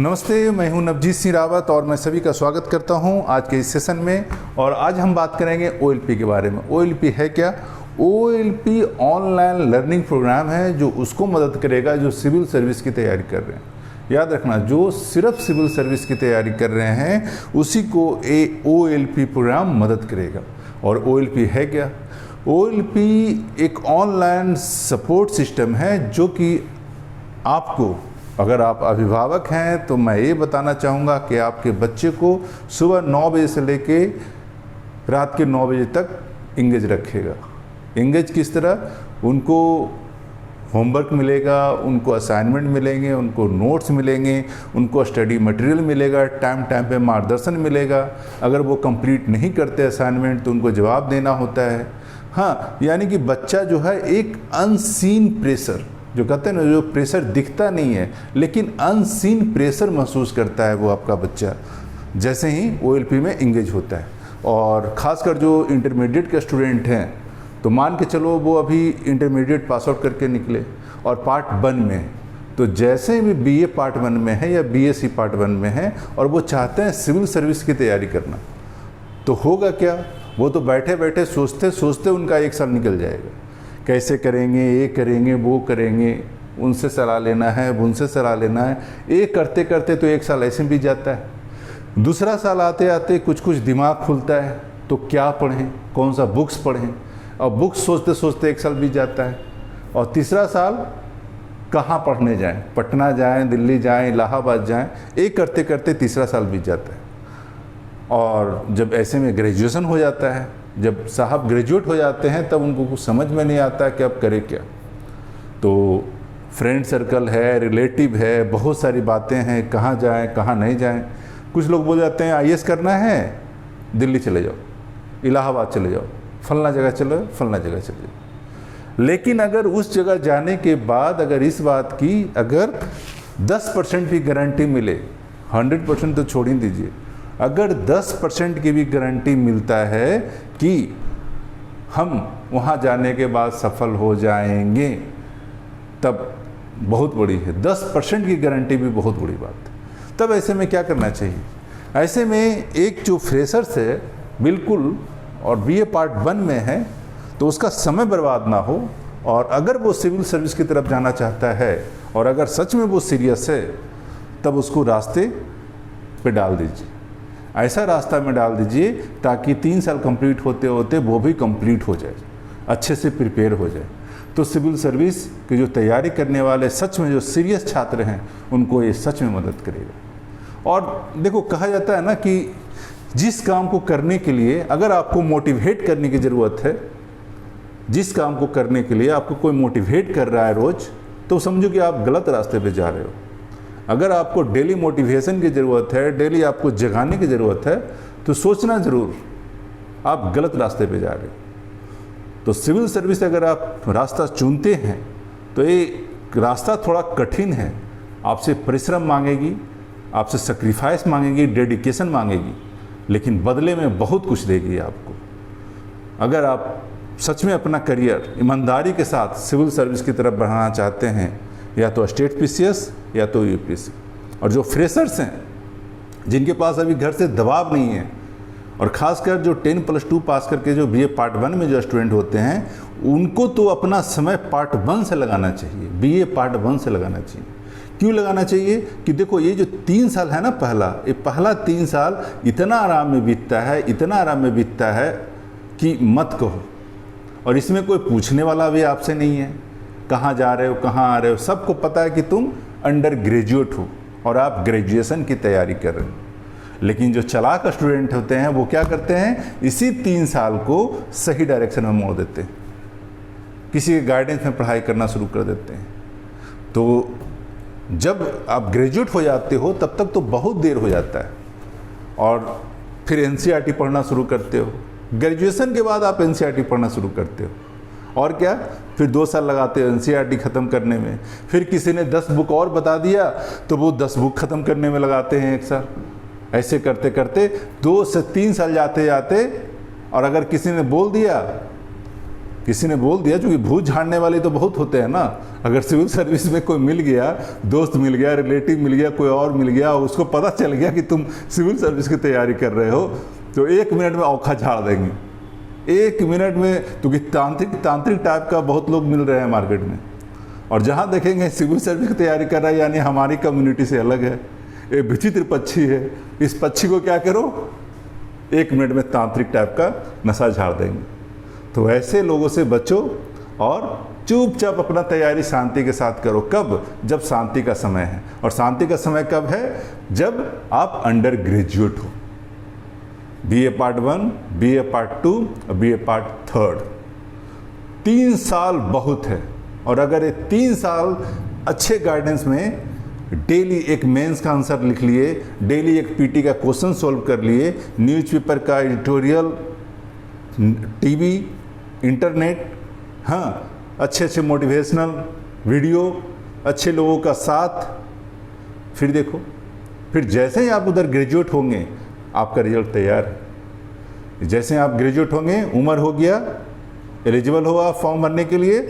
नमस्ते, मैं हूं नवजीत सिंह रावत और मैं सभी का स्वागत करता हूं आज के इस सेशन में। और आज हम बात करेंगे OLP के बारे में। OLP है क्या? OLP ऑनलाइन लर्निंग प्रोग्राम है जो उसको मदद करेगा जो सिविल सर्विस की तैयारी कर रहे हैं। याद रखना, जो सिर्फ सिविल सर्विस की तैयारी कर रहे हैं उसी को OLP प्रोग्राम मदद करेगा। और OLP है क्या? OLP एक ऑनलाइन सपोर्ट सिस्टम है जो कि आपको, अगर आप अभिभावक हैं तो मैं ये बताना चाहूँगा कि आपके बच्चे को सुबह 9 बजे से लेके रात के 9 बजे तक इंगेज रखेगा। इंगेज किस तरह? उनको होमवर्क मिलेगा, उनको असाइनमेंट मिलेंगे, उनको नोट्स मिलेंगे, उनको स्टडी मटेरियल मिलेगा, टाइम पे मार्गदर्शन मिलेगा। अगर वो कंप्लीट नहीं करते असाइनमेंट तो उनको जवाब देना होता है। हाँ, यानी कि बच्चा जो है एक अनसीन प्रेशर, जो कहते हैं ना, जो प्रेशर दिखता नहीं है लेकिन अनसीन प्रेशर महसूस करता है वो आपका बच्चा जैसे ही OLP में इंगेज होता है। और ख़ासकर जो इंटरमीडिएट के स्टूडेंट हैं, तो मान के चलो वो अभी इंटरमीडिएट पास आउट करके निकले और पार्ट 1 में, तो जैसे भी BA पार्ट 1 में है या BSc पार्ट 1 में है और वो चाहते हैं सिविल सर्विस की तैयारी करना, तो होगा क्या? वो तो बैठे बैठे सोचते सोचते उनका 1 साल निकल जाएगा। कैसे करेंगे, ये करेंगे, वो करेंगे, उनसे सलाह लेना है, उनसे सलाह लेना है। ये करते करते तो 1 साल ऐसे भी जाता है। दूसरा साल आते आते कुछ कुछ दिमाग खुलता है, तो क्या पढ़ें, कौन सा बुक्स पढ़ें, और बुक्स सोचते सोचते 1 साल बीत जाता है। और तीसरा साल कहाँ पढ़ने जाएं, पटना जाएं, दिल्ली जाएं, इलाहाबाद जाएं, ये करते करते तीसरा साल बीत जाता है। और जब ऐसे में ग्रेजुएशन हो जाता है, जब साहब ग्रेजुएट हो जाते हैं, तब उनको कुछ समझ में नहीं आता कि अब करें क्या। तो फ्रेंड सर्कल है, रिलेटिव है, बहुत सारी बातें हैं, कहाँ जाएं कहाँ नहीं जाएं। कुछ लोग बोल जाते हैं IAS करना है, दिल्ली चले जाओ, इलाहाबाद चले जाओ, फलना जगह चलो, फलना जगह चले जाओ। लेकिन अगर उस जगह जाने के बाद अगर इस बात की अगर 10% भी गारंटी मिले, 100% तो छोड़ ही दीजिए, अगर 10% की भी गारंटी मिलता है कि हम वहाँ जाने के बाद सफल हो जाएंगे, तब बहुत बड़ी है। 10% की गारंटी भी बहुत बड़ी बात है। तब ऐसे में क्या करना चाहिए? ऐसे में एक जो फ्रेशर्स है बिल्कुल और BA पार्ट 1 में है, तो उसका समय बर्बाद ना हो। और अगर वो सिविल सर्विस की तरफ जाना चाहता है और अगर सच में वो सीरियस है, तब उसको रास्ते पे डाल दीजिए। ऐसा रास्ता में डाल दीजिए ताकि 3 साल कंप्लीट होते होते वो भी कंप्लीट हो जाए, अच्छे से प्रिपेयर हो जाए। तो सिविल सर्विस की जो तैयारी करने वाले सच में जो सीरियस छात्र हैं, उनको ये सच में मदद करेगा। और देखो, कहा जाता है ना कि जिस काम को करने के लिए अगर आपको मोटिवेट करने की ज़रूरत है, जिस काम को करने के लिए आपको कोई मोटिवेट कर रहा है रोज़, तो समझो कि आप गलत रास्ते पे जा रहे हो। अगर आपको डेली मोटिवेशन की ज़रूरत है, डेली आपको जगाने की ज़रूरत है, तो सोचना ज़रूर आप गलत रास्ते पे जा रहे हो। तो सिविल सर्विस अगर आप रास्ता चुनते हैं तो ये रास्ता थोड़ा कठिन है, आपसे परिश्रम मांगेगी, आपसे सेक्रीफाइस मांगेगी, डेडिकेशन मांगेगी, लेकिन बदले में बहुत कुछ देगी आपको। अगर आप सच में अपना करियर ईमानदारी के साथ सिविल सर्विस की तरफ बढ़ाना चाहते हैं, या तो स्टेट PCS या तो UPSC। और जो फ्रेशर्स हैं, जिनके पास अभी घर से दबाव नहीं है, और ख़ासकर जो 10+2 पास करके जो BA पार्ट 1 में जो स्टूडेंट होते हैं, उनको तो अपना समय पार्ट 1 से लगाना चाहिए, BA पार्ट 1 से लगाना चाहिए। क्यों लगाना चाहिए? कि देखो, ये जो 3 साल है ना, पहला 3 साल इतना आराम में बीतता है, इतना आराम में बीतता है कि मत कहो। और इसमें कोई पूछने वाला भी आपसे नहीं है, कहाँ जा रहे हो, कहाँ आ रहे हो, सबको पता है कि तुम अंडर ग्रेजुएट हो और आप ग्रेजुएशन की तैयारी कर रहे हो। लेकिन जो चालाक स्टूडेंट होते हैं वो क्या करते हैं? इसी 3 साल को सही डायरेक्शन में मोड़ देते हैं, किसी के गाइडेंस में पढ़ाई करना शुरू कर देते हैं। तो जब आप ग्रेजुएट हो जाते हो तब तक तो बहुत देर हो जाता है, और फिर NCERT पढ़ना शुरू करते हो। ग्रेजुएशन के बाद आप NCERT पढ़ना शुरू करते हो, और क्या, फिर 2 साल लगाते हो NCERT ख़त्म करने में। फिर किसी ने 10 बुक और बता दिया तो वो 10 बुक ख़त्म करने में लगाते हैं 1 साल। ऐसे करते करते 2 से 3 साल जाते जाते, और अगर किसी ने बोल दिया किसी ने बोल दिया, क्योंकि भूत झाड़ने वाले तो बहुत होते हैं ना। अगर सिविल सर्विस में कोई मिल गया, दोस्त मिल गया, रिलेटिव मिल गया, कोई और मिल गया, और उसको पता चल गया कि तुम सिविल सर्विस की तैयारी कर रहे हो, तो 1 मिनट में औखा झाड़ देंगे। 1 मिनट में, क्योंकि तांत्रिक टाइप का बहुत लोग मिल रहे हैं मार्केट में। और जहाँ देखेंगे सिविल सर्विस की तैयारी कर रहा है, यानी हमारी कम्युनिटी से अलग है, एक विचित्र पक्षी है, इस पक्षी को क्या करो, 1 मिनट में तांत्रिक टाइप का नशा झाड़ देंगे। तो ऐसे लोगों से बचो और चुपचाप अपना तैयारी शांति के साथ करो। कब? जब शांति का समय है। और शांति का समय कब है? जब आप अंडर ग्रेजुएट हो। BA पार्ट 1, BA पार्ट 2 और BA पार्ट 3। 3 साल बहुत है। और अगर ये 3 साल अच्छे गाइडेंस में डेली एक मेंस का आंसर लिख लिए, डेली एक PT का क्वेश्चन सॉल्व कर लिए, न्यूज़पेपर का एडिटोरियल, TV, इंटरनेट, हाँ, अच्छे मोटिवेशनल वीडियो, अच्छे लोगों का साथ, फिर देखो, फिर जैसे ही आप उधर ग्रेजुएट होंगे आपका रिजल्ट तैयार है। जैसे आप ग्रेजुएट होंगे, उम्र हो गया, एलिजिबल हो आप फॉर्म भरने के लिए,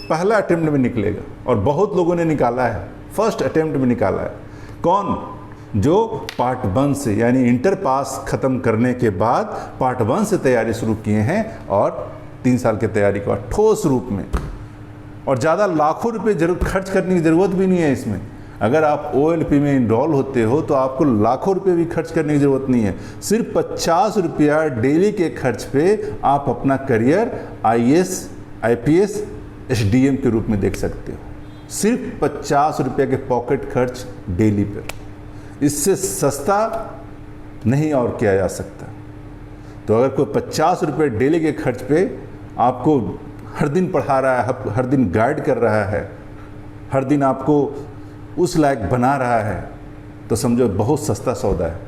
पहला अटेम्प्ट में निकलेगा। और बहुत लोगों ने निकाला है, फर्स्ट अटेम्प्ट में निकाला है। कौन? जो पार्ट 1 से, यानी इंटर पास खत्म करने के बाद पार्ट 1 से तैयारी शुरू किए हैं और 3 साल की तैयारी का ठोस रूप में। और ज़्यादा लाखों रुपए खर्च करने की ज़रूरत भी नहीं है इसमें। अगर आप OLP में इनरोल होते हो तो आपको लाखों रुपए भी खर्च करने की ज़रूरत नहीं है। सिर्फ 50 रुपया डेली के खर्च पे आप अपना करियर IAS, IPS, SDM के रूप में देख सकते हो। सिर्फ 50 रुपये के पॉकेट खर्च डेली पर। इससे सस्ता नहीं और किया जा सकता। तो अगर कोई 50 रुपये डेली के खर्च पे आपको हर दिन पढ़ा रहा है, हर दिन गाइड कर रहा है, हर दिन आपको उस लायक बना रहा है, तो समझो बहुत सस्ता सौदा है।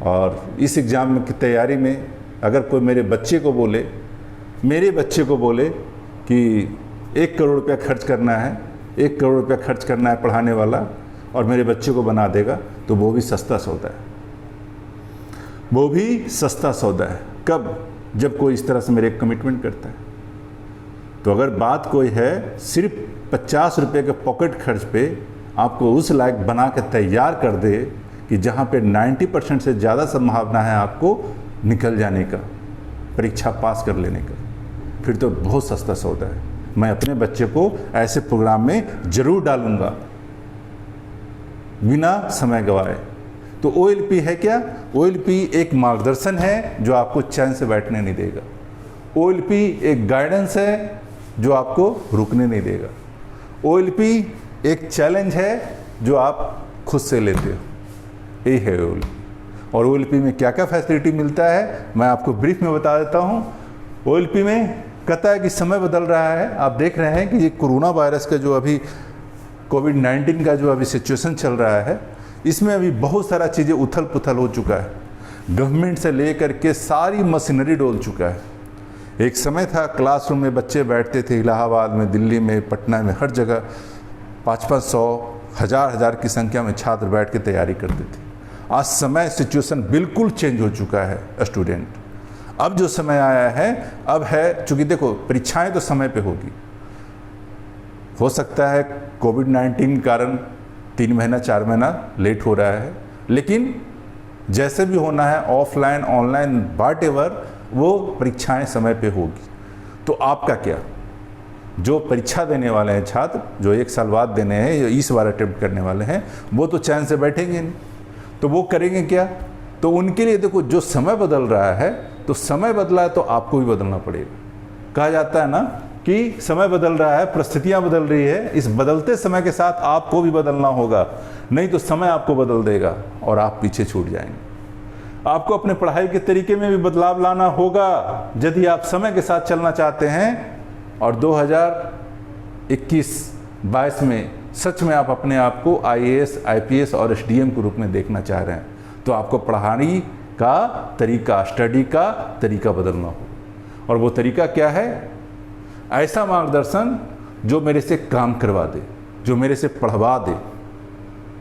और इस एग्ज़ाम की तैयारी में अगर कोई मेरे बच्चे को बोले कि 1 करोड़ रुपया खर्च करना है, 1 करोड़ रुपया खर्च करना है पढ़ाने वाला, और मेरे बच्चे को बना देगा, तो वो भी सस्ता सौदा है। वो भी सस्ता सौदा है। कब? जब कोई इस तरह से मेरे कमिटमेंट करता है। तो अगर बात कोई है सिर्फ 50 रुपये के पॉकेट खर्च पे आपको उस लायक बना के तैयार कर दे कि जहाँ पे 90% से ज़्यादा संभावना है आपको निकल जाने का, परीक्षा पास कर लेने का, फिर तो बहुत सस्ता सौदा है। मैं अपने बच्चे को ऐसे प्रोग्राम में ज़रूर डालूंगा बिना समय गंवाए। तो OLP है क्या? OLP एक मार्गदर्शन है जो आपको चैन से बैठने नहीं देगा। OLP एक गाइडेंस है जो आपको रुकने नहीं देगा। OLP एक चैलेंज है जो आप खुद से लेते हो। यही है OLP। और OLP में क्या क्या फैसिलिटी मिलता है मैं आपको ब्रीफ में बता देता हूँ। OLP में कहता है कि समय बदल रहा है। आप देख रहे हैं कि ये कोरोना वायरस का जो अभी COVID-19 का जो अभी सिचुएशन चल रहा है, इसमें अभी बहुत सारा चीज़ें उथल पुथल हो चुका है। गवर्नमेंट से लेकर के सारी मशीनरी डोल चुका है। एक समय था क्लासरूम में बच्चे बैठते थे, इलाहाबाद में, दिल्ली में, पटना में, हर जगह 500-500, 1000 की संख्या में छात्र बैठ के तैयारी करते थे। आज समय सिचुएशन बिल्कुल चेंज हो चुका है स्टूडेंट। अब जो समय आया है, अब है, चूँकि देखो परीक्षाएं तो समय पे होगी। हो सकता है COVID-19 कारण 3 महीना 4 महीना लेट हो रहा है, लेकिन जैसे भी होना है, ऑफलाइन ऑनलाइन व्हाटएवर, वो परीक्षाएं समय पे होगी। तो आपका क्या? जो परीक्षा देने वाले हैं छात्र, जो 1 साल बाद देने हैं या इस बार अटेम्प्ट करने वाले हैं, वो तो चैन से बैठेंगे नहीं। तो वो करेंगे क्या? तो उनके लिए देखो, जो समय बदल रहा है, तो समय बदला है तो आपको भी बदलना पड़ेगा। कहा जाता है ना कि समय बदल रहा है, परिस्थितियां बदल रही है, इस बदलते समय के साथ आपको भी बदलना होगा, नहीं तो समय आपको बदल देगा और आप पीछे छूट जाएंगे। आपको अपने पढ़ाई के तरीके में भी बदलाव लाना होगा यदि आप समय के साथ चलना चाहते हैं और 2021-22 में सच में आप अपने आप को IAS, IPS और SDM के रूप में देखना चाह रहे हैं। तो आपको पढ़ाने का तरीका, स्टडी का तरीका बदलना होगा। और वो तरीका क्या है? ऐसा मार्गदर्शन जो मेरे से काम करवा दे, जो मेरे से पढ़वा दे।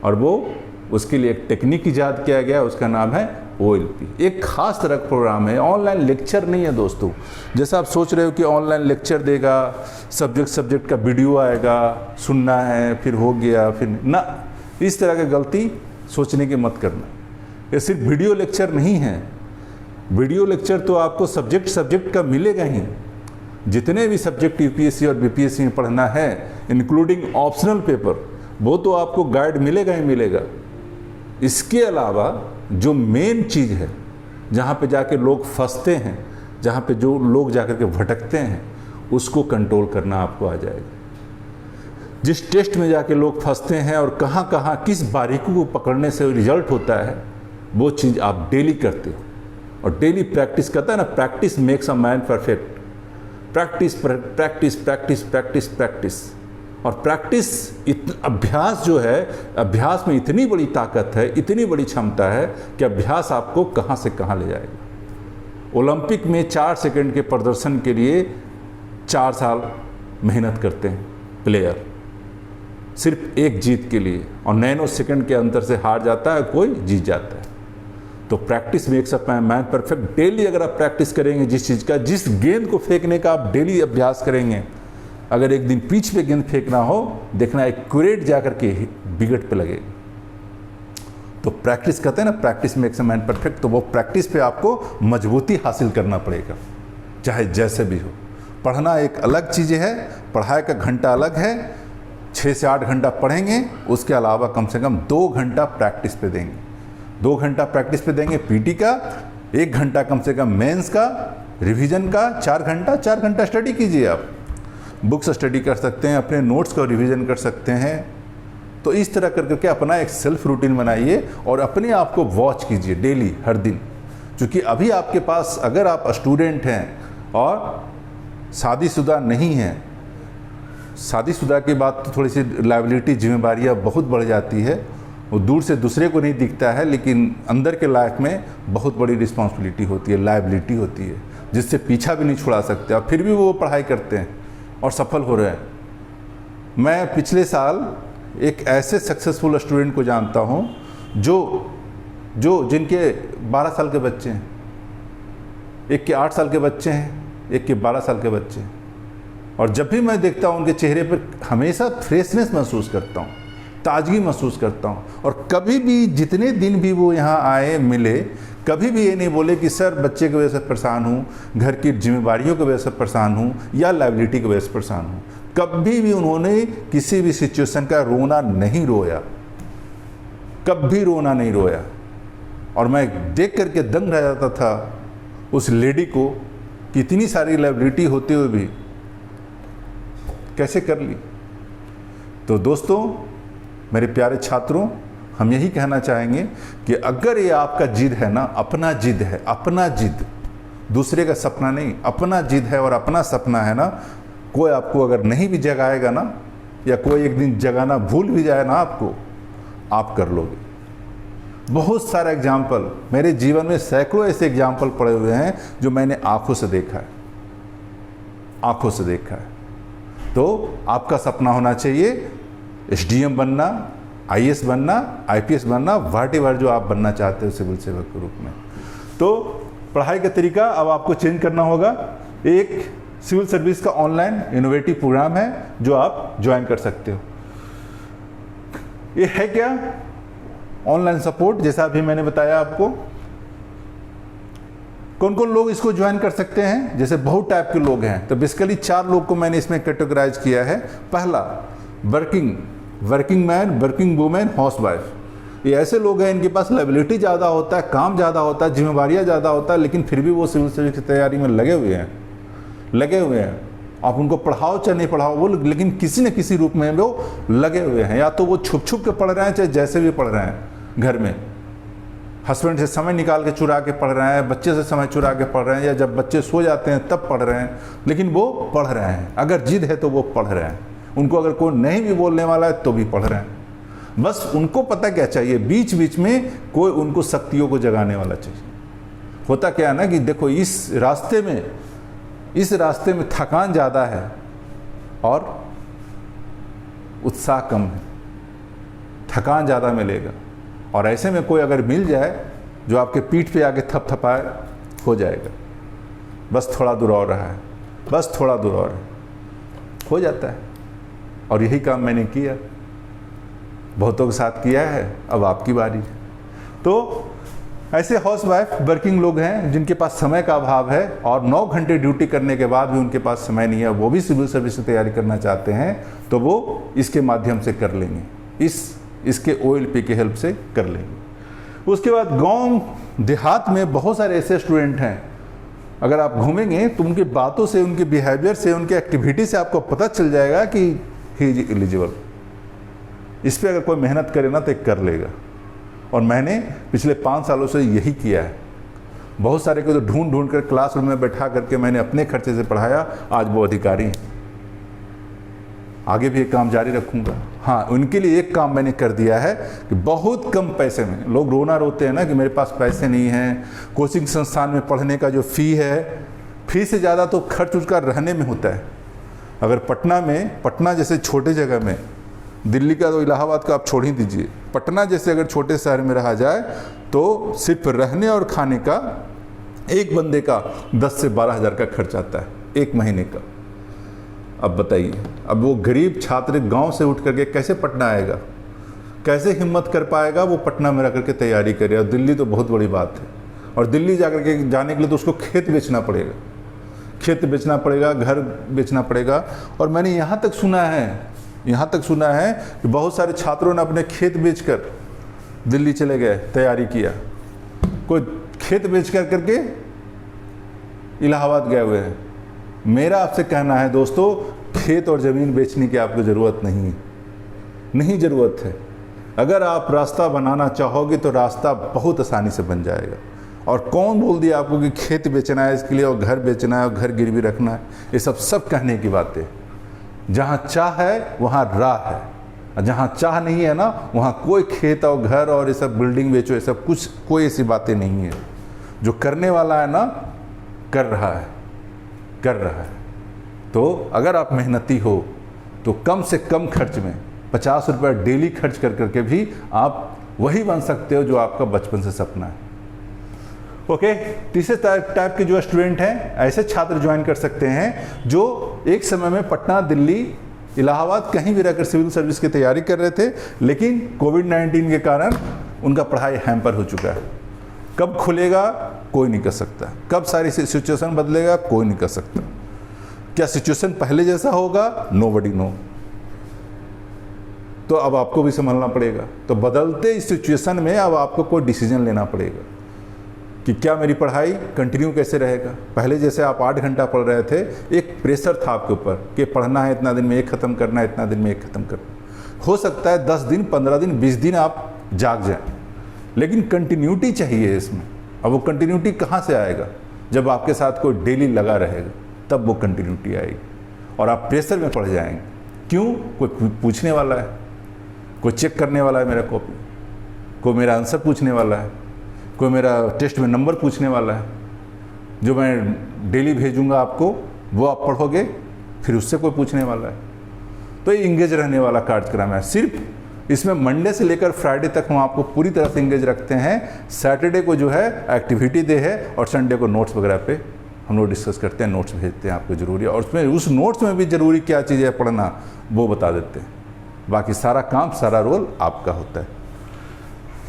और वो उसके लिए एक टेक्निक ईजाद किया गया, उसका नाम है OLP एक खास तरह का प्रोग्राम है, ऑनलाइन लेक्चर नहीं है दोस्तों। जैसा आप सोच रहे हो कि ऑनलाइन लेक्चर देगा, सब्जेक्ट का वीडियो आएगा, सुनना है फिर हो गया, फिर ना, इस तरह की गलती सोचने की मत करना। ये सिर्फ वीडियो लेक्चर नहीं है। वीडियो लेक्चर तो आपको सब्जेक्ट का मिलेगा ही। जितने भी सब्जेक्ट UPSC और BPSC में पढ़ना है, इंक्लूडिंग ऑप्शनल पेपर, वो तो आपको गाइड मिलेगा ही मिलेगा। इसके अलावा जो मेन चीज़ है, जहाँ पे जाके लोग फंसते हैं, जहाँ पे जो लोग जाकर के भटकते हैं, उसको कंट्रोल करना आपको आ जाएगा। जिस टेस्ट में जाके लोग फंसते हैं और कहाँ कहाँ किस बारीकी को पकड़ने से रिजल्ट होता है, वो चीज़ आप डेली करते हो। और डेली प्रैक्टिस करता है ना, practice makes a man perfect. Practice practice practice practice practice और प्रैक्टिस, अभ्यास जो है, अभ्यास में इतनी बड़ी ताकत है, इतनी बड़ी क्षमता है कि अभ्यास आपको कहाँ से कहाँ ले जाएगा। ओलंपिक में 4 सेकंड के प्रदर्शन के लिए 4 साल मेहनत करते हैं प्लेयर, सिर्फ एक जीत के लिए, और नैनो सेकंड के अंतर से हार जाता है कोई, जीत जाता है। तो practice makes a man perfect. Daily अगर आप प्रैक्टिस करेंगे जिस चीज़ का, जिस गेंद को फेंकने का आप डेली अभ्यास करेंगे, अगर एक दिन पिच पे गेंद फेंकना हो, देखना एक्यूरेट जाकर के विकेट पे लगे। तो प्रैक्टिस कहते हैं ना, practice makes a man perfect. तो वो प्रैक्टिस पे आपको मजबूती हासिल करना पड़ेगा, चाहे जैसे भी हो। पढ़ना एक अलग चीज़ है, पढ़ाई का घंटा अलग है। 6 से 8 घंटा पढ़ेंगे, उसके अलावा कम से कम 2 घंटा प्रैक्टिस पे देंगे। 2 घंटा प्रैक्टिस पे देंगे PT का, 1 घंटा कम से कम मेंस का, रिवीजन का, 4 घंटा स्टडी कीजिए। आप बुक्स स्टडी कर सकते हैं, अपने नोट्स का रिवीजन कर सकते हैं। तो इस तरह कर करके अपना एक सेल्फ रूटीन बनाइए और अपने आप को वॉच कीजिए डेली, हर दिन। क्योंकि अभी आपके पास, अगर आप स्टूडेंट हैं और शादीशुदा नहीं हैं, शादीशुदा के बाद तो थोड़ी सी लायबिलिटी, जिम्मेदारियाँ बहुत बढ़ जाती है। वो दूर से दूसरे को नहीं दिखता है, लेकिन अंदर के लाइफ में बहुत बड़ी रिस्पॉन्सिबिलिटी होती है, लायबिलिटी होती है, जिससे पीछा भी नहीं छुड़ा सकते। और फिर भी वो पढ़ाई करते हैं और सफल हो रहे हैं। मैं पिछले साल एक ऐसे सक्सेसफुल स्टूडेंट को जानता हूँ जो जिनके 12 साल के बच्चे हैं, एक के 8 साल के बच्चे हैं, एक के 12 साल के बच्चे हैं। और जब भी मैं देखता हूँ उनके चेहरे पर हमेशा फ्रेशनेस महसूस करता हूँ, ताजगी महसूस करता हूँ। और कभी भी, जितने दिन भी वो यहाँ आए, मिले, कभी भी ये नहीं बोले कि सर बच्चे की वजह से परेशान हूँ, घर की जिम्मेदारियों की वजह से परेशान हूँ, या लायबिलिटी की वजह से परेशान हूँ। कभी भी उन्होंने किसी भी सिचुएशन का रोना नहीं रोया, कभी रोना नहीं रोया। और मैं देख करके दंग रह जाता था उस लेडी को कि इतनी सारी लायबिलिटी होते हुए भी कैसे कर ली। तो दोस्तों, मेरे प्यारे छात्रों, हम यही कहना चाहेंगे कि अगर ये आपका जिद है ना, अपना जिद है, अपना जिद, दूसरे का सपना नहीं, अपना जिद है और अपना सपना है ना, कोई आपको अगर नहीं भी जगाएगा ना, या कोई एक दिन जगाना भूल भी जाए ना आपको, आप कर लोगे। बहुत सारा एग्जाम्पल, मेरे जीवन में सैकड़ों ऐसे एग्जाम्पल पड़े हुए हैं जो मैंने आंखों से देखा है, आंखों से देखा है। तो आपका सपना होना चाहिए SDM बनना, IAS बनना, IPS बनना, व्हाटएवर जो आप बनना चाहते हो सिविल सेवक के रूप में। तो पढ़ाई का तरीका अब आपको चेंज करना होगा। एक सिविल सर्विस का ऑनलाइन इनोवेटिव प्रोग्राम है जो आप ज्वाइन कर सकते हो। ये है क्या? ऑनलाइन सपोर्ट, जैसा अभी मैंने बताया आपको। कौन कौन लोग इसको ज्वाइन कर सकते हैं? जैसे बहुत टाइप के लोग हैं, तो बेसिकली 4 लोग को मैंने इसमें कैटेगराइज किया है। पहला, working man, working women, housewife. ये ऐसे लोग हैं इनके पास लायबिलिटी ज़्यादा होता है, काम ज़्यादा होता है, जिम्मेदारियाँ ज़्यादा होता है, लेकिन फिर भी वो सिविल सर्विस की तैयारी में लगे हुए हैं। आप उनको पढ़ाओ चाहे नहीं पढ़ाओ, वो लेकिन किसी न किसी रूप में वो लगे हुए हैं। या तो वो छुप छुप के पढ़ रहे हैं, चाहे जैसे भी पढ़ रहे हैं, घर में हस्बैंड से समय निकाल के चुरा के पढ़ रहे हैं, बच्चे से समय चुरा के पढ़ रहे हैं, या जब बच्चे सो जाते हैं तब पढ़ रहे हैं, लेकिन वो पढ़ रहे हैं। अगर जिद है तो वो पढ़ रहे हैं। उनको अगर कोई नहीं भी बोलने वाला है तो भी पढ़ रहे हैं। बस उनको पता क्या चाहिए, बीच बीच में कोई उनको शक्तियों को जगाने वाला चाहिए। होता क्या है ना कि देखो, इस रास्ते में थकान ज़्यादा है और उत्साह कम है। थकान ज़्यादा मिलेगा, और ऐसे में कोई अगर मिल जाए जो आपके पीठ पे आके थपथपाए, हो जाएगा। बस थोड़ा दूर और रहा है, बस थोड़ा दूर और हो जाता है। और यही काम मैंने किया, बहुतों के साथ किया है, अब आपकी बारी है। तो ऐसे हाउसवाइफ वर्किंग लोग हैं जिनके पास समय का अभाव है और 9 घंटे ड्यूटी करने के बाद भी उनके पास समय नहीं है, वो भी सिविल सर्विस की तैयारी करना चाहते हैं, तो वो इसके माध्यम से कर लेंगे, इसके OLP की हेल्प से कर लेंगे। उसके बाद गांव देहात में बहुत सारे ऐसे स्टूडेंट हैं, अगर आप घूमेंगे तो उनकी बातों से, उनके बिहेवियर से, उनके एक्टिविटी से आपको पता चल जाएगा कि ही इज एलिजिबल। इस पर अगर कोई मेहनत करे ना तो कर लेगा। और मैंने पिछले 5 सालों से यही किया है। बहुत सारे को तो ढूंढ कर क्लासरूम में बैठा करके मैंने अपने खर्चे से पढ़ाया, आज वो अधिकारी हैं। आगे भी एक काम जारी रखूंगा। हाँ, उनके लिए एक काम मैंने कर दिया है कि बहुत कम पैसे में, लोग रोते हैं ना कि मेरे पास पैसे नहीं हैं, कोचिंग संस्थान में पढ़ने का जो फ़ी है, फ़ी से ज़्यादा तो खर्च उसका रहने में होता है। अगर पटना जैसे छोटे जगह में, दिल्ली का तो इलाहाबाद का आप छोड़ ही दीजिए, पटना जैसे अगर छोटे शहर में रहा जाए तो सिर्फ रहने और खाने का एक बंदे का 10 से 12 हज़ार का खर्च आता है एक महीने का। अब बताइए, अब वो गरीब छात्र गांव से उठ करके कैसे पटना आएगा, कैसे हिम्मत कर पाएगा वो पटना में रह करके तैयारी करे। और दिल्ली तो बहुत बड़ी बात है, और दिल्ली जाकर के जाने के लिए तो उसको खेत बेचना पड़ेगा, घर बेचना पड़ेगा। और मैंने यहाँ तक सुना है कि बहुत सारे छात्रों ने अपने खेत बेचकर दिल्ली चले गए, तैयारी किया। कोई खेत बेच करके इलाहाबाद गए हुए हैं। मेरा आपसे कहना है दोस्तों, खेत और ज़मीन बेचने की आपको ज़रूरत नहीं ज़रूरत है। अगर आप रास्ता बनाना चाहोगे तो रास्ता बहुत आसानी से बन जाएगा। और कौन बोल दिया आपको कि खेत बेचना है इसके लिए और घर बेचना है और घर गिरवी रखना है? ये सब कहने की बातें। जहाँ चाह है वहाँ राह है, और जहाँ चाह नहीं है ना वहाँ कोई खेत और घर और ये सब बिल्डिंग बेचो, ये सब कुछ, कोई ऐसी बातें नहीं है। जो करने वाला है ना कर रहा है। तो अगर आप मेहनती हो तो कम से कम खर्च में 50 रुपये डेली खर्च करके भी आप वही बन सकते हो जो आपका बचपन से सपना है। ओके, तीसरे टाइप के जो स्टूडेंट हैं, ऐसे छात्र ज्वाइन कर सकते हैं जो एक समय में पटना, दिल्ली, इलाहाबाद कहीं भी रहकर सिविल सर्विस की तैयारी कर रहे थे, लेकिन कोविड-19 के कारण उनका पढ़ाई हैम्पर हो चुका है। कब खुलेगा कोई नहीं कह सकता, कब सारी सिचुएशन बदलेगा कोई नहीं कह सकता। क्या सिचुएशन पहले जैसा होगा? Nobody know. तो अब आपको भी संभलना पड़ेगा। तो बदलते इस सिचुएशन में अब आपको कोई डिसीजन लेना पड़ेगा कि क्या मेरी पढ़ाई कंटिन्यू कैसे रहेगा। पहले जैसे आप 8 घंटा पढ़ रहे थे, एक प्रेशर था आपके ऊपर कि पढ़ना है, इतना दिन में एक ख़त्म करना है, इतना दिन में एक ख़त्म करना। हो सकता है 10 दिन, 15 दिन, 20 दिन आप जाग जाएं, लेकिन कंटिन्यूटी चाहिए इसमें। अब वो कंटिन्यूटी कहाँ से आएगा? जब आपके साथ कोई डेली लगा रहेगा, तब वो कंटिन्यूटी आएगी और आप प्रेशर में पड़ जाएंगे। क्यों? कोई पूछने वाला है, कोई चेक करने वाला है मेरा कॉपी, कोई मेरा आंसर पूछने वाला है, कोई मेरा टेस्ट में नंबर पूछने वाला है। जो मैं डेली भेजूंगा आपको वो आप पढ़ोगे, फिर उससे कोई पूछने वाला है। तो ये इंगेज रहने वाला कार्यक्रम है। सिर्फ इसमें मंडे से लेकर फ्राइडे तक हम आपको पूरी तरह से इंगेज रखते हैं। सैटरडे को जो है एक्टिविटी डे है और संडे को नोट्स वगैरह पे हम लोग डिस्कस करते हैं, नोट्स भेजते हैं आपको ज़रूरी, और उसमें उस नोट्स में भी ज़रूरी क्या चीज़ है पढ़ना वो बता देते हैं। बाकी सारा काम, सारा रोल आपका होता है।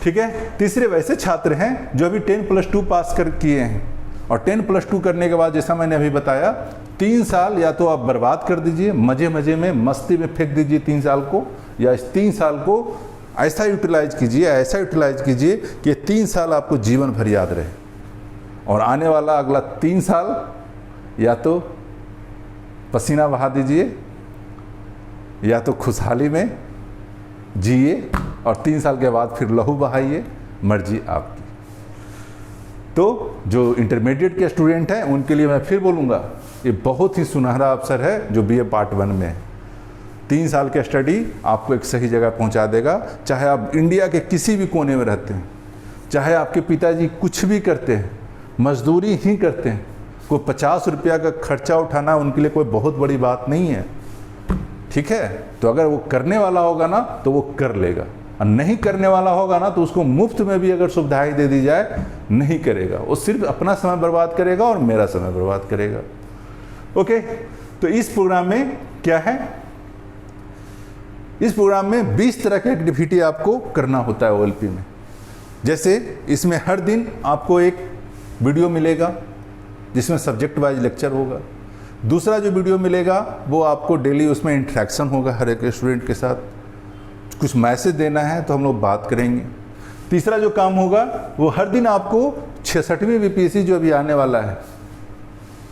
ठीक है। तीसरे वैसे छात्र हैं जो अभी 10+2 पास कर किए हैं, और 10+2 करने के बाद जैसा मैंने अभी बताया 3 साल या तो आप बर्बाद कर दीजिए, मज़े मज़े में मस्ती में फेंक दीजिए 3 साल को, या इस 3 साल को ऐसा यूटिलाइज कीजिए कि 3 साल आपको जीवन भर याद रहे, और आने वाला अगला 3 साल या तो पसीना बहा दीजिए या तो खुशहाली में जिए, और 3 साल के बाद फिर लहू बहाइए, मर्जी आपकी। तो जो इंटरमीडिएट के स्टूडेंट हैं उनके लिए मैं फिर बोलूँगा, ये बहुत ही सुनहरा अवसर है जो BA पार्ट 1 में है। 3 साल का स्टडी आपको एक सही जगह पहुंचा देगा। चाहे आप इंडिया के किसी भी कोने में रहते हैं, चाहे आपके पिताजी कुछ भी करते हैं, मजदूरी ही करते हैं, कोई 50 रुपया का खर्चा उठाना उनके लिए कोई बहुत बड़ी बात नहीं है। ठीक है। तो अगर वो करने वाला होगा ना तो वो कर लेगा, और नहीं करने वाला होगा ना तो उसको मुफ्त में भी अगर सुविधाएं दे दी जाए नहीं करेगा, वो सिर्फ अपना समय बर्बाद करेगा और मेरा समय बर्बाद करेगा। ओके, तो इस प्रोग्राम में क्या है, इस प्रोग्राम में 20 तरह की एक्टिविटी आपको करना होता है OLP में। जैसे इसमें हर दिन आपको एक वीडियो मिलेगा जिसमें सब्जेक्ट वाइज लेक्चर होगा। दूसरा जो वीडियो मिलेगा वो आपको डेली उसमें इंटरेक्शन होगा हर एक स्टूडेंट के साथ, कुछ मैसेज देना है तो हम लोग बात करेंगे। तीसरा जो काम होगा वो हर दिन आपको 66वीं BPSC जो अभी आने वाला है,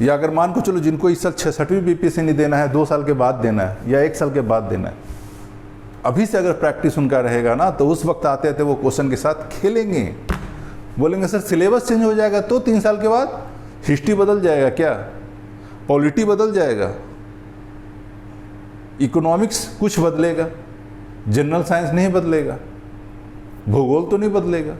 या अगर मान को चलो जिनको इस साल 66वीं BPSC नहीं देना है, 2 साल के बाद देना है या 1 साल के बाद देना है, अभी से अगर प्रैक्टिस उनका रहेगा ना तो उस वक्त आते आते वो क्वेश्चन के साथ खेलेंगे। बोलेंगे सर सिलेबस चेंज हो जाएगा तो 3 साल के बाद हिस्ट्री बदल जाएगा क्या, पॉलिटी बदल जाएगा, इकोनॉमिक्स कुछ बदलेगा, जनरल साइंस नहीं बदलेगा, भूगोल तो नहीं बदलेगा।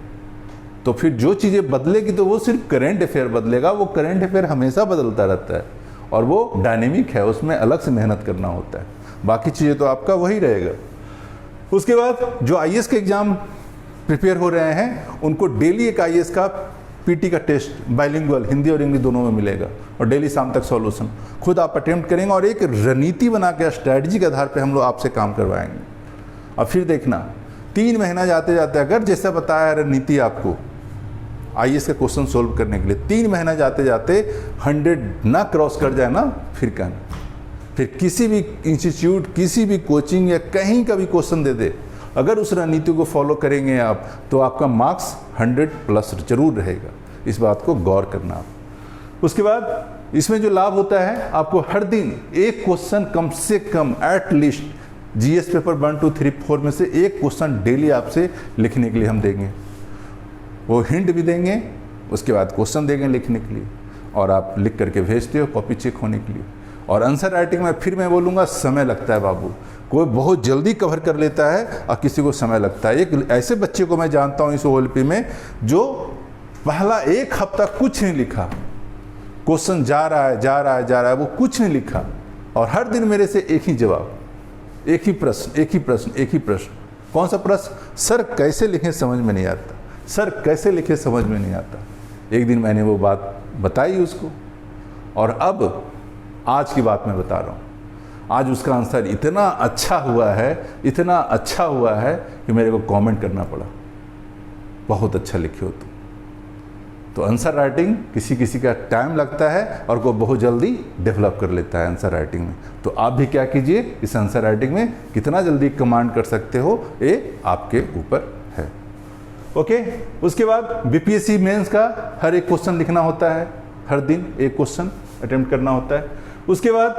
तो फिर जो चीज़ें बदलेगी तो वो सिर्फ करेंट अफेयर बदलेगा। वो करेंट अफेयर हमेशा बदलता रहता है और वो डायनेमिक है, उसमें अलग से मेहनत करना होता है। बाकी चीज़ें तो आपका वही रहेगा। उसके बाद जो IAS के एग्ज़ाम प्रिपेयर हो रहे हैं उनको डेली एक IAS का PT का टेस्ट बाइलिंगुअल हिंदी और इंग्लिश दोनों में मिलेगा और डेली शाम तक सॉल्यूशन खुद आप अटेम्प्ट करेंगे और एक रणनीति बना के स्ट्रैटेजी के आधार पे हम लोग आपसे काम करवाएंगे। अब फिर देखना 3 महीना जाते जाते अगर जैसा बताया रणनीति आपको IAS का क्वेश्चन सोल्व करने के लिए 3 महीना जाते जाते 100 ना क्रॉस कर जाए ना, फिर कहना, फिर किसी भी इंस्टीट्यूट किसी भी कोचिंग या कहीं का भी क्वेश्चन दे दे, अगर उस रणनीति को फॉलो करेंगे आप तो आपका मार्क्स 100+ जरूर रहेगा। इस बात को गौर करना आप। उसके बाद इसमें जो लाभ होता है आपको हर दिन एक क्वेश्चन कम से कम एटलीस्ट GS पेपर 1, 2, 3, 4 में से एक क्वेश्चन डेली आपसे लिखने के लिए हम देंगे। वो हिंट भी देंगे, उसके बाद क्वेश्चन देंगे लिखने के लिए और आप लिख करके भेजते हो कॉपी चेक होने के लिए। और आंसर राइटिंग में फिर मैं बोलूँगा समय लगता है बाबू, कोई बहुत जल्दी कवर कर लेता है और किसी को समय लगता है। एक ऐसे बच्चे को मैं जानता हूँ इस OLP में जो पहला 1 हफ्ता कुछ नहीं लिखा, क्वेश्चन जा रहा है वो कुछ नहीं लिखा और हर दिन मेरे से एक ही जवाब, एक ही प्रश्न। कौन सा प्रश्न? सर कैसे लिखें समझ में नहीं आता, सर कैसे लिखें समझ में नहीं आता। एक दिन मैंने वो बात बताई उसको और अब आज की बात मैं बता रहा हूँ, आज उसका आंसर इतना अच्छा हुआ है कि मेरे को कमेंट करना पड़ा, बहुत अच्छा लिखे हो तुम। तो आंसर राइटिंग किसी का टाइम लगता है और को बहुत जल्दी डेवलप कर लेता है आंसर राइटिंग में। तो आप भी क्या कीजिए, इस आंसर राइटिंग में कितना जल्दी कमांड कर सकते हो ये आपके ऊपर है। ओके, उसके बाद BPSC मेंस का हर एक क्वेश्चन लिखना होता है, हर दिन एक क्वेश्चन अटेम्प्ट करना होता है। उसके बाद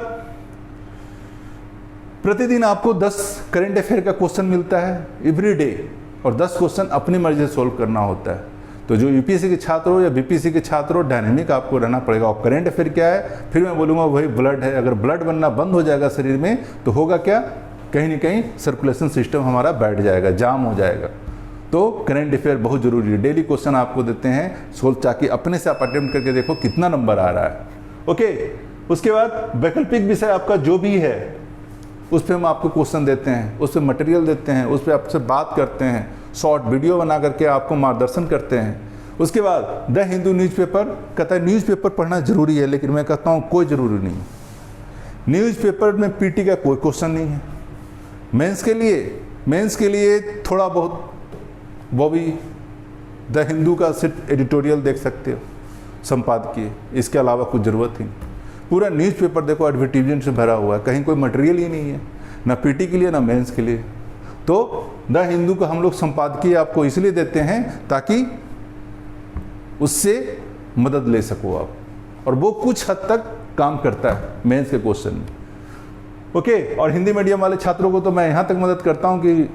प्रतिदिन आपको 10 करंट अफेयर का क्वेश्चन मिलता है एवरी डे और 10 क्वेश्चन अपनी मर्जी से सोल्व करना होता है। तो जो UPSC के छात्र हो या BPSC के छात्र हो, डायनेमिक आपको रहना पड़ेगा। और करंट अफेयर क्या है, फिर मैं बोलूँगा वही ब्लड है। अगर ब्लड बनना बंद हो जाएगा शरीर में तो होगा क्या, कहीं ना कहीं सर्कुलेशन सिस्टम हमारा बैठ जाएगा, जाम हो जाएगा। तो करंट अफेयर बहुत जरूरी है। डेली क्वेश्चन आपको देते हैं सोल्व, ताकि अपने से आप अटेम्प्ट करके देखो कितना नंबर आ रहा है। ओके, उसके बाद वैकल्पिक विषय आपका जो भी है उस पर हम आपको क्वेश्चन देते हैं, उस पर मटेरियल देते हैं, उस पर आपसे बात करते हैं, शॉर्ट वीडियो बना करके आपको मार्गदर्शन करते हैं। उसके बाद द हिंदू न्यूज़पेपर कहता है न्यूज़पेपर पढ़ना जरूरी है, लेकिन मैं कहता हूँ कोई ज़रूरी नहीं। न्यूज़पेपर में PT का कोई क्वेश्चन नहीं है। मेंस के लिए थोड़ा बहुत वो भी द हिंदू का सिर्फ एडिटोरियल देख सकते हो संपादकीय, इसके अलावा कुछ ज़रूरत ही नहीं। पूरा न्यूज़पेपर देखो एडवर्टीजमेंट से भरा हुआ है, कहीं कोई मटेरियल ही नहीं है, ना PT के लिए ना मेंस के लिए। तो द हिंदू का हम लोग संपादकीय आपको इसलिए देते हैं ताकि उससे मदद ले सको आप, और वो कुछ हद तक काम करता है मेंस के क्वेश्चन में। ओके, और हिंदी मीडियम वाले छात्रों को तो मैं यहाँ तक मदद करता हूँ कि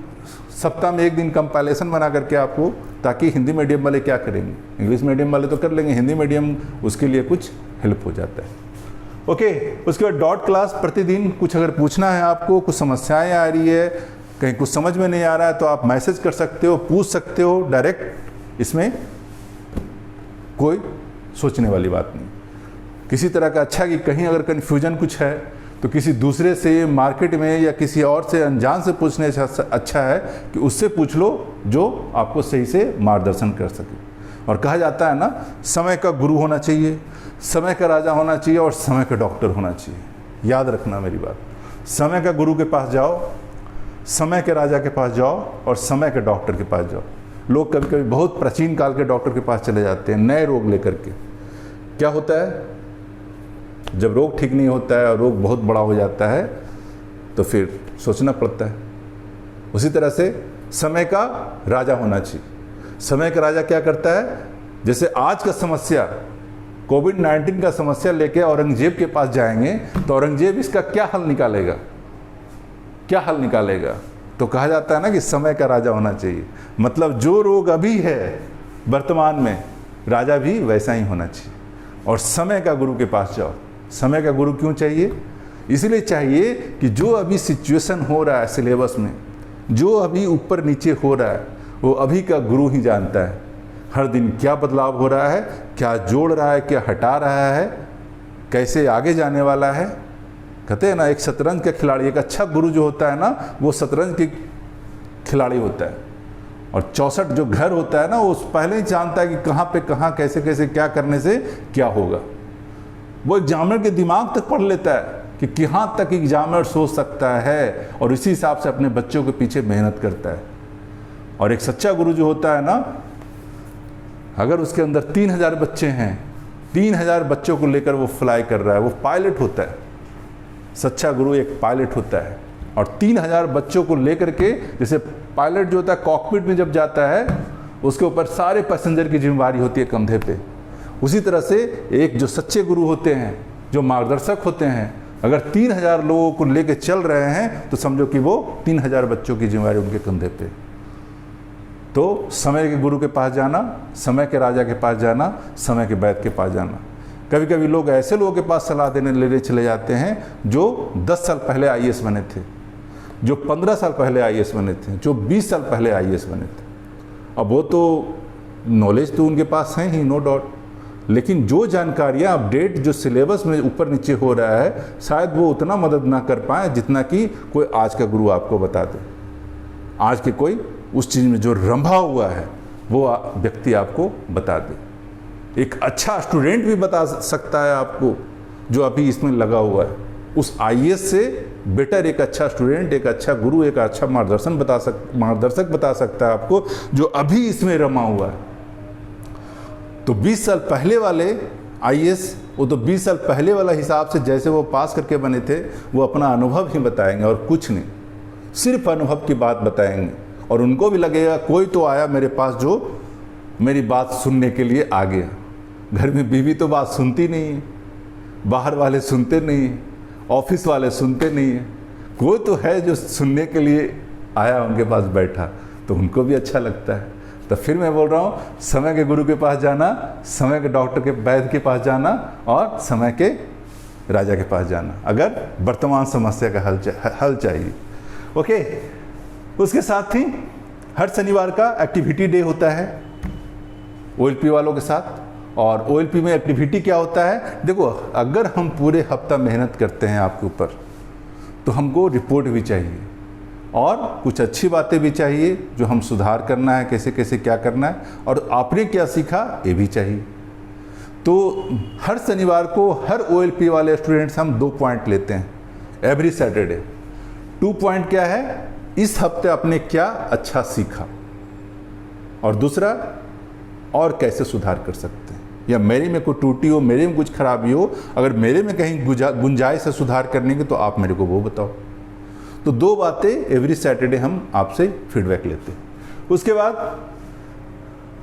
सप्ताह में एक दिन कंपाइलेशन बना करके आपको, ताकि हिंदी मीडियम वाले क्या करेंगे, इंग्लिश मीडियम वाले तो कर लेंगे, हिंदी मीडियम उसके लिए कुछ हेल्प हो जाता है। ओके, उसके बाद डॉट क्लास प्रतिदिन कुछ अगर पूछना है आपको, कुछ समस्याएं आ रही है, कहीं कुछ समझ में नहीं आ रहा है तो आप मैसेज कर सकते हो, पूछ सकते हो डायरेक्ट, इसमें कोई सोचने वाली बात नहीं। किसी तरह का अच्छा कि कहीं अगर कन्फ्यूजन कुछ है तो किसी दूसरे से मार्केट में या किसी और से अनजान से पूछने से अच्छा है कि उससे पूछ लो जो आपको सही से मार्गदर्शन कर सके। और कहा जाता है ना, समय का गुरु होना चाहिए, समय का राजा होना चाहिए और समय का डॉक्टर होना चाहिए। याद रखना मेरी बात, समय का गुरु के पास जाओ, समय के राजा के पास जाओ और समय के डॉक्टर के पास जाओ। लोग कभी कभी बहुत प्राचीन काल के डॉक्टर के पास चले जाते हैं नए रोग लेकर के। क्या होता है, जब रोग ठीक नहीं होता है और रोग बहुत बड़ा हो जाता है तो फिर सोचना पड़ता है। उसी तरह से समय का राजा होना चाहिए। समय का राजा क्या करता है, जैसे आज का समस्या कोविड-19 का समस्या लेके औरंगजेब के पास जाएंगे तो औरंगजेब इसका क्या हल निकालेगा, क्या हल निकालेगा? तो कहा जाता है ना कि समय का राजा होना चाहिए। मतलब जो रोग अभी है वर्तमान में, राजा भी वैसा ही होना चाहिए। और समय का गुरु के पास जाओ। समय का गुरु क्यों चाहिए? इसलिए चाहिए कि जो अभी सिचुएशन हो रहा है सिलेबस में, जो अभी ऊपर नीचे हो रहा है, वो अभी का गुरु ही जानता है। हर दिन क्या बदलाव हो रहा है, क्या जोड़ रहा है, क्या हटा रहा है, कैसे आगे जाने वाला है। कहते हैं ना, एक शतरंज का खिलाड़ी, एक अच्छा गुरु जो होता है ना, वो शतरंज के खिलाड़ी होता है। और 64 जो घर होता है ना, वो पहले ही जानता है कि कहाँ पे कहाँ कैसे कैसे क्या करने से क्या होगा। वो एग्जामिनर के दिमाग तक पढ़ लेता है कि कहाँ तक एग्जामिनर सोच सकता है और इसी हिसाब से अपने बच्चों के पीछे मेहनत करता है। और एक सच्चा गुरु जो होता है ना, अगर उसके अंदर 3000 बच्चे हैं, 3000 बच्चों को लेकर वो फ्लाई कर रहा है, वो पायलट होता है। सच्चा गुरु एक पायलट होता है। और 3000 बच्चों को लेकर के, जैसे पायलट जो होता है कॉकपिट में जब जाता है, उसके ऊपर सारे पैसेंजर की जिम्मेवारी होती है कंधे पे। उसी तरह से एक जो सच्चे गुरु होते हैं, जो मार्गदर्शक होते हैं, अगर 3000 लोगों को लेकर चल रहे हैं तो समझो कि वो 3000 बच्चों की जिम्मेवारी उनके कंधे पे। तो समय के गुरु के पास जाना, समय के राजा के पास जाना, समय के वैद्य के पास जाना। कभी कभी लोग ऐसे लोगों के पास सलाह लेने चले जाते हैं जो 10 साल पहले IAS बने थे, जो 15 साल पहले IAS बने थे, जो 20 साल पहले IAS बने थे। अब वो तो नॉलेज तो उनके पास है ही, नो डाउट, लेकिन जो जानकारियाँ अपडेट जो सिलेबस में ऊपर नीचे हो रहा है, शायद वो उतना मदद ना कर पाए जितना कि कोई आज का गुरु आपको बता दे। आज के कोई उस चीज़ में जो रंभा हुआ है वो व्यक्ति आपको बता दे। एक अच्छा स्टूडेंट भी बता सकता है आपको जो अभी इसमें लगा हुआ है। उस IAS से बेटर एक अच्छा स्टूडेंट, एक अच्छा गुरु, एक अच्छा मार्गदर्शक बता सकता है आपको जो अभी इसमें रमा हुआ है। तो 20 साल पहले वाले IAS, वो तो 20 साल पहले वाला हिसाब से जैसे वो पास करके बने थे, वो अपना अनुभव ही बताएंगे और कुछ नहीं, सिर्फ अनुभव की बात बताएंगे। और उनको भी लगेगा कोई तो आया मेरे पास जो मेरी बात सुनने के लिए आ गया। घर में बीवी तो बात सुनती नहीं है, बाहर वाले सुनते नहीं हैं, ऑफिस वाले सुनते नहीं हैं, कोई तो है जो सुनने के लिए आया उनके पास बैठा, तो उनको भी अच्छा लगता है। तो फिर मैं बोल रहा हूँ, समय के गुरु के पास जाना, समय के डॉक्टर के वैद्य के पास जाना और समय के राजा के पास जाना, अगर वर्तमान समस्या का हल चाहिए। ओके, उसके साथ ही हर शनिवार का एक्टिविटी डे होता है OLP वालों के साथ। और OLP में एक्टिविटी क्या होता है, देखो, अगर हम पूरे हफ्ता मेहनत करते हैं आपके ऊपर तो हमको रिपोर्ट भी चाहिए और कुछ अच्छी बातें भी चाहिए जो हम सुधार करना है, कैसे कैसे क्या करना है और आपने क्या सीखा ये भी चाहिए। तो हर शनिवार को हर OLP वाले स्टूडेंट्स हम 2 पॉइंट लेते हैं एवरी सैटरडे। 2 पॉइंट क्या है, इस हफ्ते आपने क्या अच्छा सीखा और दूसरा और कैसे सुधार कर सकते हैं, या मेरे में कोई त्रुटि हो, मेरे में कुछ खराबी हो, अगर मेरे में कहीं गुंजाइश है सुधार करने की तो आप मेरे को वो बताओ। तो 2 बातें एवरी सैटरडे हम आपसे फीडबैक लेते हैं। उसके बाद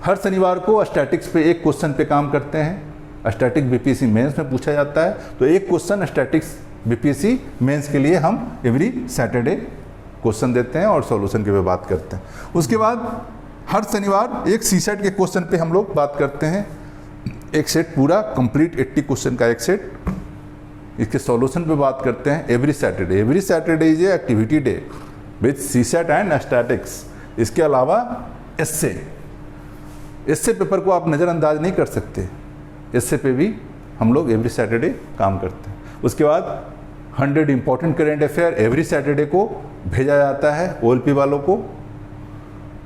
हर शनिवार को स्टैटिक्स पे एक क्वेश्चन पे काम करते हैं। स्टैटिक BPSC मेंस में पूछा जाता है, तो एक क्वेश्चन स्टैटिक्स BPSC मेंस के लिए हम एवरी सैटरडे क्वेश्चन देते हैं और सॉल्यूशन के पे बात करते हैं। उसके बाद हर शनिवार एक CSET के क्वेश्चन पे हम लोग बात करते हैं। एक सेट पूरा कंप्लीट 80 क्वेश्चन का एक सेट, इसके सॉल्यूशन पे बात करते हैं every Saturday. Every Saturday is a activity day with CSET and statics. इसके अलावा एस्से पेपर को आप नज़रअंदाज नहीं कर सकते, एस्से पे भी हम लोग एवरी सैटरडे काम करते हैं। उसके बाद 100 important current affair every Saturday को भेजा जाता है OLP वालों को।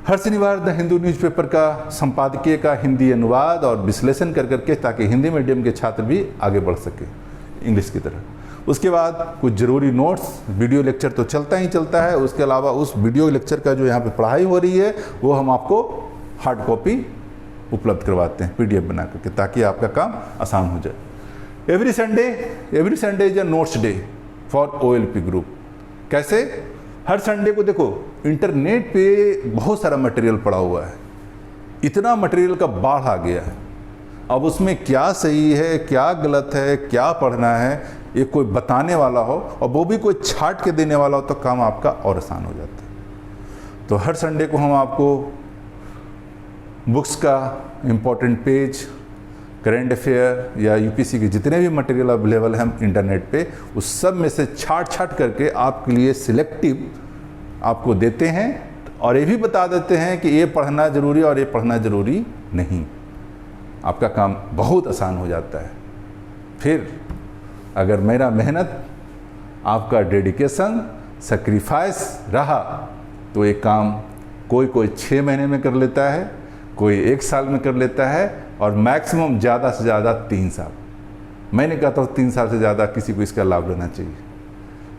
हर शनिवार द हिंदू न्यूज़पेपर का संपादकीय का हिंदी अनुवाद और विश्लेषण कर करके, ताकि हिंदी मीडियम के छात्र भी आगे बढ़ सके इंग्लिश की तरह। उसके बाद कुछ ज़रूरी नोट्स, वीडियो लेक्चर तो चलता ही चलता है, उसके अलावा उस वीडियो लेक्चर का जो यहाँ पे पढ़ाई हो रही है वो हम आपको हार्ड कॉपी उपलब्ध करवाते हैं PDF बना करके, ताकि आपका काम आसान हो जाए। Every Sunday is a notes day for OLP group. कैसे? हर संडे को देखो इंटरनेट पे बहुत सारा मटेरियल पड़ा हुआ है, इतना मटेरियल का बाढ़ आ गया है। अब उसमें क्या सही है, क्या गलत है, क्या पढ़ना है, ये कोई बताने वाला हो और वो भी कोई छाट के देने वाला हो तो काम आपका और आसान हो जाता है। तो हर संडे को हम आपको बुक्स का इम्पोर्टेंट पेज, करेंट अफेयर या UPSC के जितने भी मटेरियल अवेलेबल हैं इंटरनेट पे, उस सब में से छाट करके आपके लिए सिलेक्टिव आपको देते हैं और ये भी बता देते हैं कि ये पढ़ना ज़रूरी और ये पढ़ना ज़रूरी नहीं। आपका काम बहुत आसान हो जाता है। फिर अगर मेरा मेहनत, आपका डेडिकेशन, सैक्रिफाइस रहा तो ये काम कोई 6 महीने में कर लेता है, कोई 1 साल में कर लेता है और मैक्सिमम ज़्यादा से ज़्यादा 3 साल। मैंने कहता हूँ 3 साल से ज़्यादा किसी को इसका लाभ लेना चाहिए।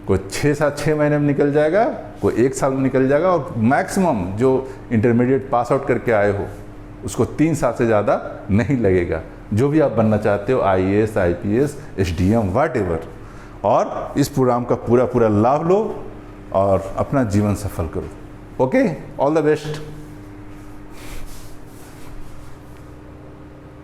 कोई 6 महीने में निकल जाएगा, कोई 1 साल में निकल जाएगा और मैक्सिमम जो इंटरमीडिएट पास आउट करके आए हो उसको 3 साल से ज़्यादा नहीं लगेगा। जो भी आप बनना चाहते हो, IAS, IPS, SDM, व्हाटएवर, और इस प्रोग्राम का पूरा लाभ लो और अपना जीवन सफल करो। Okay, all the best.